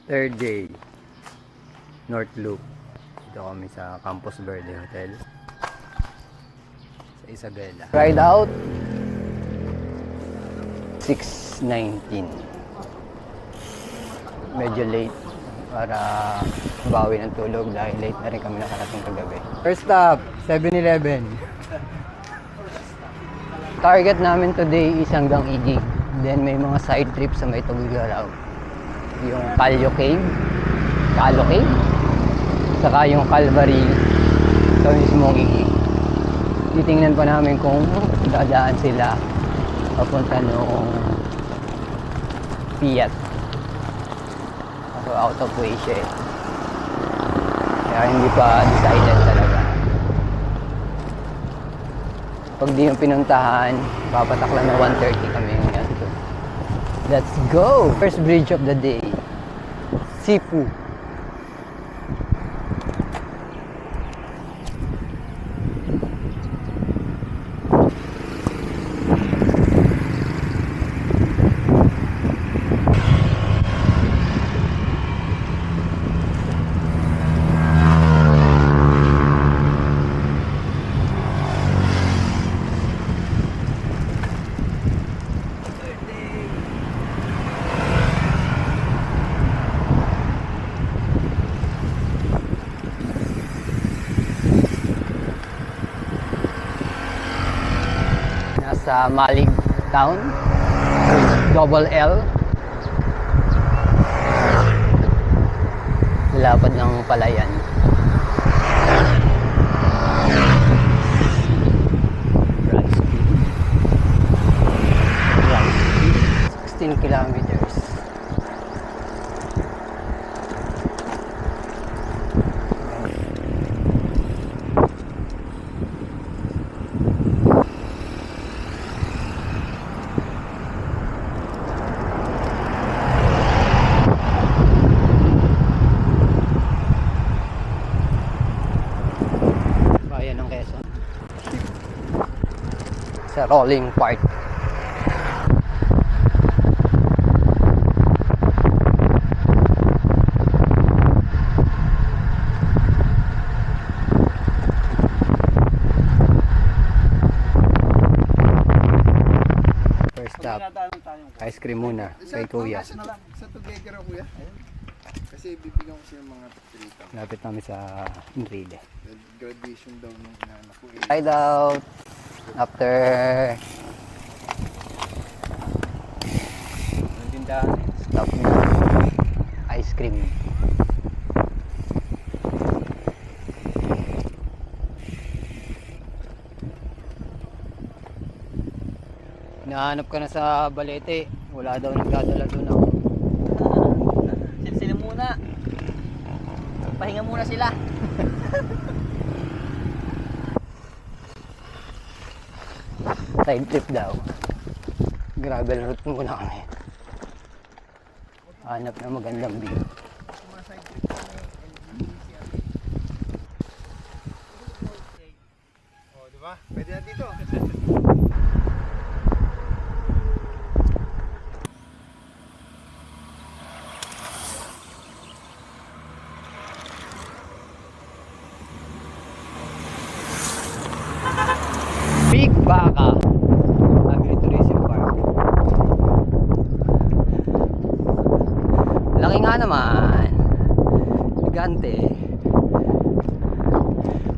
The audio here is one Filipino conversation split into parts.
Third day, North Loop. Dito kami sa Campus Verde Hotel sa Isabela. Ride out 6:19. Medyo late para bawi ng tulog dahil late na rin kami nakarating kagabi. First stop, 7-Eleven. Target namin today is hanggang Igig. Then may mga side trips sa may Tugigaraw. Yung Calio Cave, saka yung Calvary sa mismong Igig. Titingnan pa namin kung dadaan sila papunta noong Fiat. So out of way siya eh. Kaya hindi pa decided talaga. Pag di yung pinuntahan, papatak lang na 1:30 kami yung ganito. Let's go! First bridge of the day, Sipu. Sa Malig Town, Double L. Lapad ng Palayan. Run speed 16 kilometers. Sa rolling part. First stop, ice cream muna kay Kuya. Sa Tuguegarao Kuya. Kasi bibigyan ko siya ng mga patrita. Lapit namin sa Enrile. Graduation daw ng inanak ko. Ride out after stop na ice cream. Hinahanap ka na sa Balete, wala daw nagdadala doon ako. Sila muna. Pahinga muna sila. Side trip daw. Gravel route muna kami. Hanap na magandang view. Oh, di ba? Pwede na dito. Big Baka Agritourism Park. Laki nga naman. Gigante.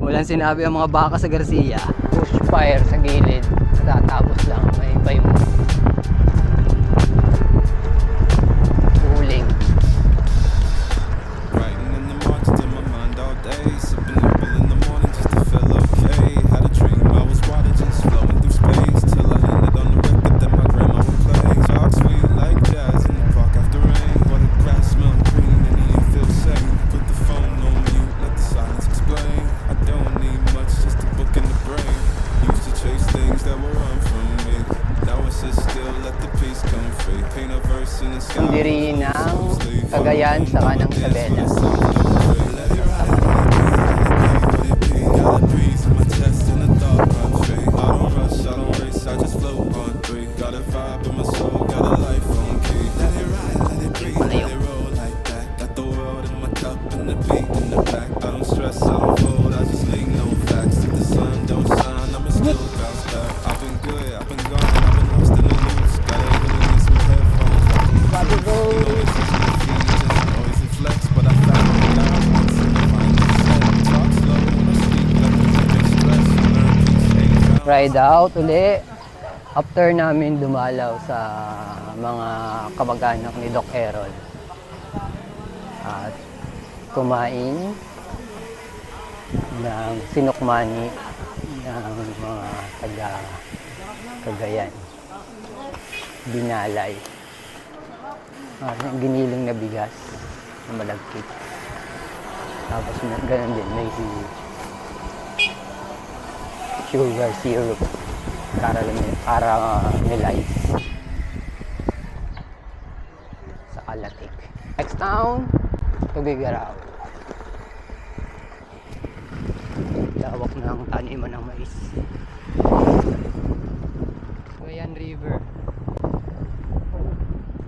Walang sinabi ang mga baka sa Garcia. Bushfire sa gilid. Tatapos lang. May iba yung uling. Writing in the margins in my mind all day. Sipping Red in the morning just to feel okay. Had a dream I was water just flowing through space till I landed on the record that my grandma would play. Talk sweet like jazz in the park after rain. What the grass smell green and the air feels safe. Put the phone on mute, let the silence explain. I don't need much, just a book in the brain. Used to chase things that were run from me. Now it's just still, let the peace come free. Paint a verse in the sky. Sundiri ng Cagayan sa kanang Isabela. ride out uli. After namin dumalaw sa mga kamag-anak ni Doc Errol. At kumain ng sinukmani ng mga taga Cagayan. Binalay. Giniling na bigas na malagkit. Tapos ganun din, may sugar syrup caramelize sa Kalatik. Next town, Tugigaraw. Lawak ng taniman ng mais. Cagayan River.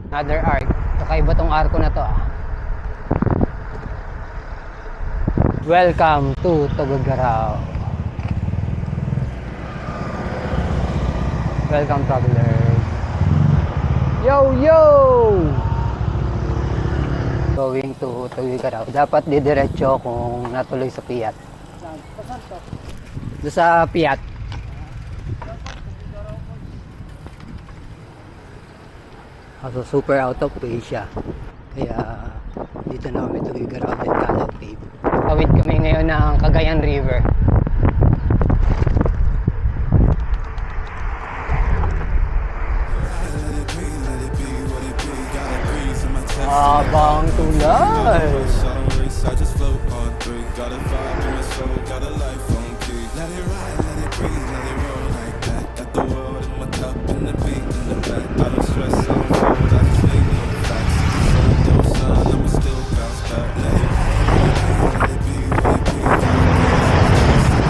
Another arc. Kakaiba tong arko na to ah. Welcome to Tugigaraw. Welcome travelers. Yo yo! Going to Tugigaraw. Dapat didiretso kung natuloy sa Piat. Doon sa Piat. So super out of way siya. Kaya dito na kami Tugigaraw at Calao Cave. Tawid kami ngayon ng Cagayan River. Habang tulay. I just float on through. Got a vibe in my soul, got a life on key. Let it ride, let it breathe, let it roll like that. Got the world in my cup and the beat in the back. I don't stress, I don't fold, I just leave no facts. Sun don't shine, I'ma still bounce back. Let it ride, let it be, what it be. Got a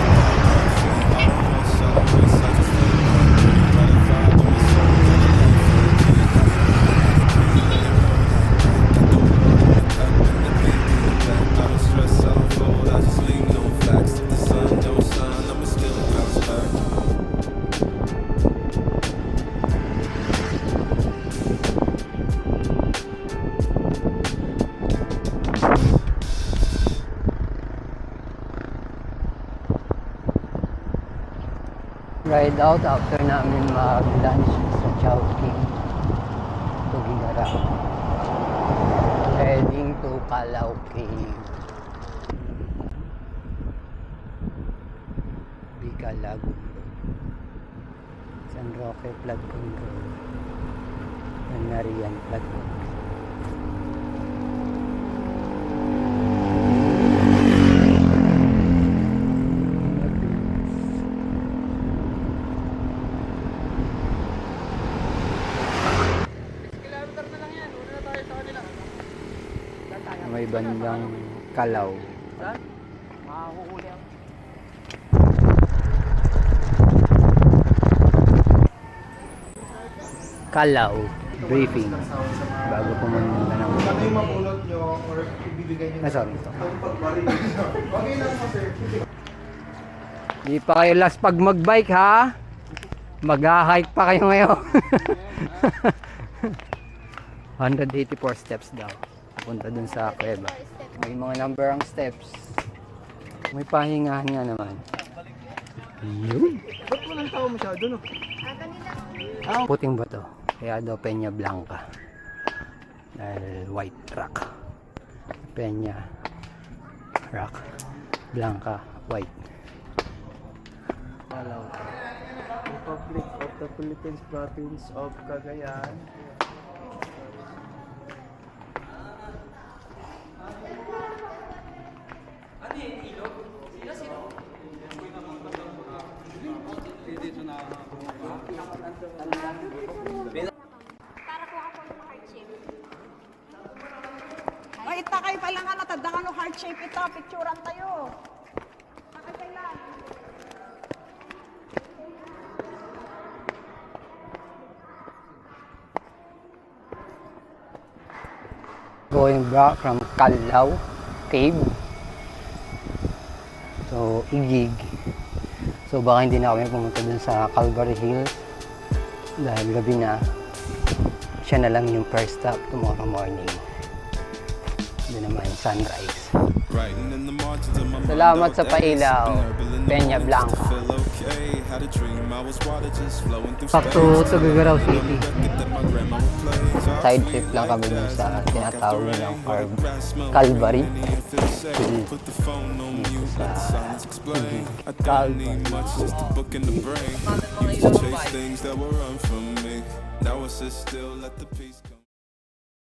I don't want shot of race, I just float on through. Got a vibe in my soul, got a life on key. Let it ride, let it breathe, let it roll like that. Got the world in my cup and the beat in the back. I don't stress, I don't fold, I just leave no facts. If the sun don't shine, I'ma still bounce back. Ride out after namin mag-lunch sa Chowking, Tugigaraw. Heading to Calao Cave. Bicalago. San Roque Flood Control. and Narian Flood Control. May bandang Calao. Calao briefing bago pumunta ng Ano yung mapulot nyo or ibibigay nyo? sorry. Okay lang po sir. Di pa kayo last pag magbike ha. Mag-hike pa kayo ngayon. 184 steps daw. Punta dun sa kuweba. May mga number ang steps. May pahingahan nga naman. Yun. Ba't walang tao masyado no? Puting bato. Kaya daw Peña Blanca. Dahil white rock. Peña rock. Blanca white. Republic of the Philippines Province of Cagayan. Ay, itakay pa lang ano, tadang ano, heart shape ito, picturean tayo. Takay pa lang. Going back from Calao Cave. So, Igig. So, baka hindi na kami pumunta dun sa Calvary Hills. Dahil gabi na. Siya na lang yung first stop tomorrow morning. Doon naman, sunrise. Writing in the margins of my mind Salamat all sa day. pailaw, Sipping herbal in the Peña morning Blanca. just to feel okay. Had a dream I was water just flowing through Back to space. Tuguegarao City. Record that my grandma would play. Side trip lang kami dun sa tinatawag nilang Calvary. Put the phone on mute, let the silence explain. I don't Calvary. need much, just a book in the brain. Used to chase things that were run from me. Now I sit still, let the peace come.